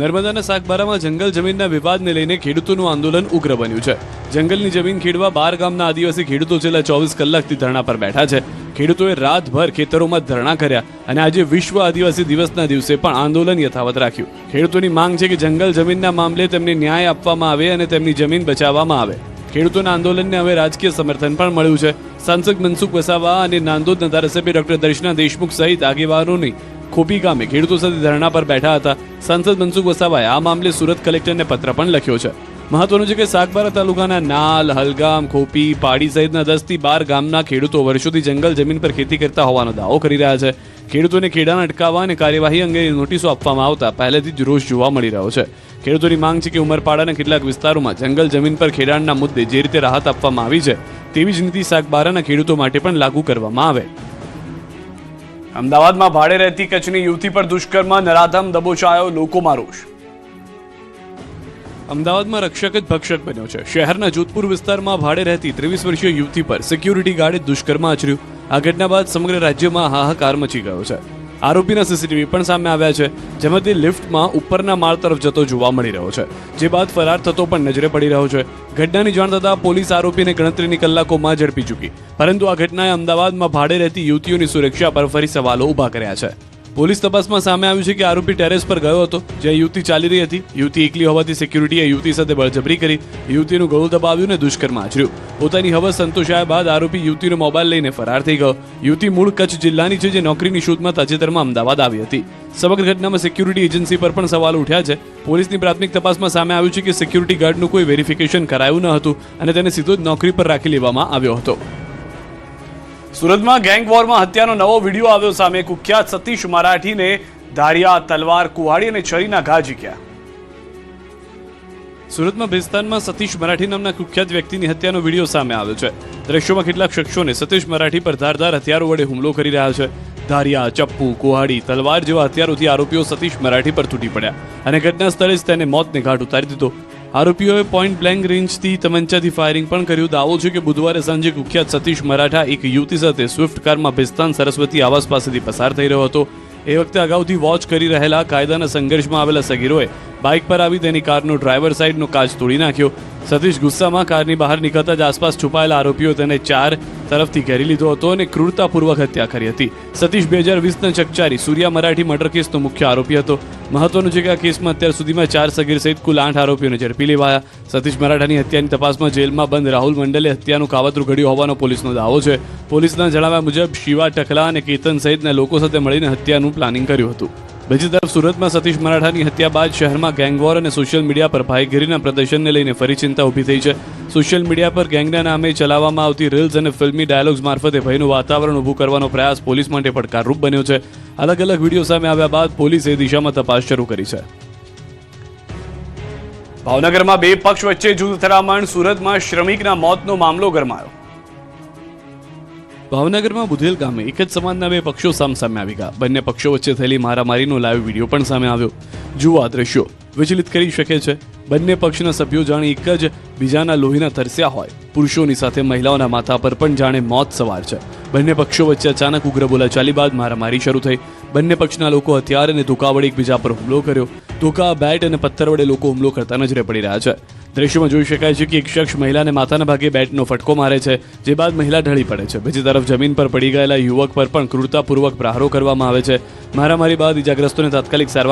નર્મદાના સાગબારામાં જંગલ જમીનના વિવાદને લઈને ખેડૂતોનું આંદોલન ઉગ્ર બન્યું છે. જંગલની જમીન ખેડવા 12 ગામના આદિવાસી ખેડૂતો છેલ્લા 24 કલાકથી ધરણા પર બેઠા છે. ખેડૂતોએ રાતભર ખેતરોમાં ધરણા કર્યા અને આજે વિશ્વ આદિવાસી દિવસના દિવસે પણ આંદોલન યથાવત રાખ્યું. ખેડૂતોની માંગ છે કે જંગલ જમીનના મામલે તેમને ન્યાય આપવામાં આવે અને તેમની જમીન બચાવવામાં આવે. ખેડૂતોના આંદોલનને હવે રાજકીય સમર્થન પણ મળ્યું છે. સાંસદ મનસુખ વસાવા અને નાંદોદના ધારાસભ્ય ડોક્ટર દર્શના દેશમુખ સહિત આગેવાનોની ખોપી ગામે ખેડૂતો સાથે ધરણા પર બેઠા હતા. સાંસદ મનસુખ વસાવાએ આ મામલે સુરત કલેક્ટરને પત્ર પણ લખ્યો છે. મહત્વનું છે કે સાગબારા તાલુકાના નાલ, હલગામ, ખોપી, પાડી સહિતના 10 થી 12 ગામના ખેડૂતો વર્ષોથી જંગલ જમીન પર ખેતી કરતા હોવાનો દાવો કરી રહ્યા છે. ખેડૂતોને ખેડાણ અટકાવવા અને કાર્યવાહી અંગે નોટિસો આપવામાં આવતા પહેલેથી જ રોષ જોવા મળી રહ્યો છે. ખેડૂતોની માંગ છે કે ઉમરપાડાના કેટલાક વિસ્તારોમાં જંગલ જમીન પર ખેડાણના મુદ્દે જે રીતે રાહત આપવામાં આવી છે તેવી જ નીતિ સાગબારાના ખેડૂતો માટે પણ લાગુ કરવામાં આવે. અમદાવાદમાં ભાડે રહેતી કચ્છની યુવતી પર દુષ્કર્મ, નરાધમ દબોચાયો, લોકોમાં રોષ. અમદાવાદમાં રક્ષક જ ભક્ષક બન્યો છે. શહેરના જોધપુર વિસ્તારમાં ભાડે રહેતી 23 વર્ષીય યુવતી પર સિક્યુરિટી ગાર્ડે દુષ્કર્મ આચર્યું. આ ઘટના બાદ સમગ્ર રાજ્યમાં હાહાકાર મચી ગયો છે. આરોપીના સીસીટીવી પણ સામે આવ્યા છે, જેમાં તે લિફ્ટમાં ઉપરના માળ તરફ જતો જોવા મળી રહ્યો છે, જે બાદ ફરાર થતો પણ નજરે પડી રહ્યો છે. ઘટનાની જાણ થતાં પોલીસ આરોપીને ગણતરીની કલાકોમાં ઝડપી ચૂકી, પરંતુ આ ઘટનાએ અમદાવાદમાં ભાડે રહેતી યુવતીઓની સુરક્ષા પર ફરી સવાલો ઊભા કર્યા છે. પોલીસ તપાસમાં સામે આવ્યું છે કે આરોપી ટેરેસ પર ગયો હતો જ્યાં યુવતી ચાલી રહી હતી. યુવતી એકલી હોવાથી સિક્યુરિટીએ યુવતી સાથે બળજબરી કરી, યુવતીનું ગળું દબાવ્યું અને દુષ્કર્મ આચર્યું. પોતાની હવસ સંતોષાયા બાદ આરોપી યુવતીનો મોબાઈલ લઈને ફરાર થઈ ગયો. યુવતી મૂળ કચ્છ જિલ્લાની છે, જે નોકરીની શોધમાં તાજેતરમાં અમદાવાદ આવી હતી. સમગ્ર ઘટનામાં સિક્યુરિટી એજન્સી પર પણ સવાલ ઉઠ્યા છે. પોલીસની પ્રાથમિક તપાસમાં સામે આવ્યું છે કે સિક્યુરિટી ગાર્ડનું કોઈ વેરિફિકેશન કરાયું ન હતું અને તેને સીધો જ નોકરી પર રાખી લેવામાં આવ્યો હતો. સુરતમાં ગેંગ વોરમાં હત્યાનો નવો વિડીયો આવ્યો સામે. કુખ્યાત સતીશ મરાઠીને ધારિયા, તલવાર, કુહાડી અને છરીના ઘા ઝીક્યા. સુરતમાં ભેસ્તાનમાં સતીશ મરાઠી નામના કુખ્યાત વ્યક્તિની હત્યાનો વિડીયો સામે આવ્યો છે. દ્રશ્યોમાં કેટલાક શખ્સોને સતીશ મરાઠી પર ધારદાર હથિયારો વડે હુમલો કરી રહ્યા છે. ધારિયા, ચપ્પુ, કુહાડી, તલવાર જેવા હથિયારોથી આરોપીઓ સતીશ મરાઠી પર તૂટી પડ્યા અને ઘટના સ્થળે જ તેને મોતને ઘાટ ઉતારી દીધો. આરોપીઓએ પોઈન્ટ બ્લેન્ક રેન્જથી તમંચાથી ફાયરિંગ પણ કર્યું. દાવો છે કે બુધવારે સાંજે કુખ્યાત સતીશ મરાઠા એક યુવતી સાથે સ્વિફ્ટ કારમાં ભેસ્તાન સરસ્વતી આવાસ પાસેથી પસાર થઈ રહ્યો હતો. એ વખતે અગાઉથી વોચ કરી રહેલા કાયદાના સંઘર્ષમાં આવેલા સગીરોએ બાઇક પર આવી તેની કારનો ડ્રાઈવર સાઈડનો કાચ તોડી નાખ્યો. સતીશ ગુસ્સામાં કારની બહાર નીકળતા જ આસપાસ છુપાયેલા આરોપીઓ તેને ચાર તરફથી ઘેરી લીધો હતો અને ક્રૂરતાપૂર્વક હત્યા કરી હતી. સતીશ 2020ના ચકચારી સૂર્યા મરાઠી મર્ડર કેસનો મુખ્ય આરોપી હતો. મહત્વનું છે કે આ કેસમાં અત્યાર સુધીમાં 4 સગીર સહિત કુલ 8 આરોપીઓને ઝડપી લેવાયા. સતીશ મરાઠાની હત્યાની તપાસમાં જેલમાં બંધ રાહુલ મંડલે હત્યાનું કાવતરું ઘડ્યું હોવાનો પોલીસનો દાવો છે. પોલીસના જણાવ્યા મુજબ શિવા ટકલા અને કેતન સહિતના લોકો સાથે મળીને હત્યાનું પ્લાનિંગ કર્યું હતું. બીજી તરફ સુરતમાં સતીશ મરાઠાની હત્યા બાદ શહેરમાં ગેંગવોર અને સોશિયલ મીડિયા પર ભાઈગીરીના પ્રદર્શનને લઈને ફરી ચિંતા ઊભી થઈ છે. સોશિયલ મીડિયા પર ગેંગના નામે ચલાવવામાં આવતી રીલ્સ અને ફિલ્મી ડાયલોગ્સ મારફતે ભયનું વાતાવરણ ઊભું કરવાનો પ્રયાસ પોલીસ માટે પડકારરૂપ બન્યો છે. અલગ અલગ વિડીયો સામે આવ્યા બાદ પોલીસે એ દિશામાં તપાસ શરૂ કરી છે. ભાવનગરમાં 2 પક્ષ વચ્ચે જૂથથરામણ. સુરતમાં શ્રમિકના મોતનો મામલો ગરમાયો. ભાવનગરમાં બુધેલ ગામે એક જ સમાજના 2 પક્ષો સામસામે આવી ગયા. બંને પક્ષો વચ્ચે થયેલી મારામારીનો લાઈવ વિડીયો પણ સામે આવ્યો. જુઓ આ દ્રશ્યો વિચલિત કરી શકે છે. બંને પક્ષના સભ્યો જાણે એક જ બીજાના લોહીના તરસ્યા હોય. પુરુષોની સાથે મહિલાઓના માથા પર પણ જાણે મોત સવાર છે. બંને પક્ષો વચ્ચે અચાનક ઉગ્ર બોલાચાલી બાદ મારામારી શરૂ થઈ. બંને પક્ષના લોકો હથિયાર અને ધોકા વડે એકબીજા પર હુમલો કર્યો. ધોકા, બેટ અને પથ્થર વડે લોકો હુમલો કરતા નજરે પડી રહ્યા છે. દ્રશ્યોમાં જોઈ શકાય છે કે એક શખ્સ મહિલાને માથાના ભાગે બેટનો ફટકો મારે છે, જે બાદ મહિલા ઢળી પડે છે. બીજી તરફ જમીન પર પડી ગયેલા યુવક પર પણ ક્રૂરતાપૂર્વક પ્રહારો કરવામાં આવે છે. મારામારી બાદ ઇજાગ્રસ્તોને તાત્કાલિક સારવાર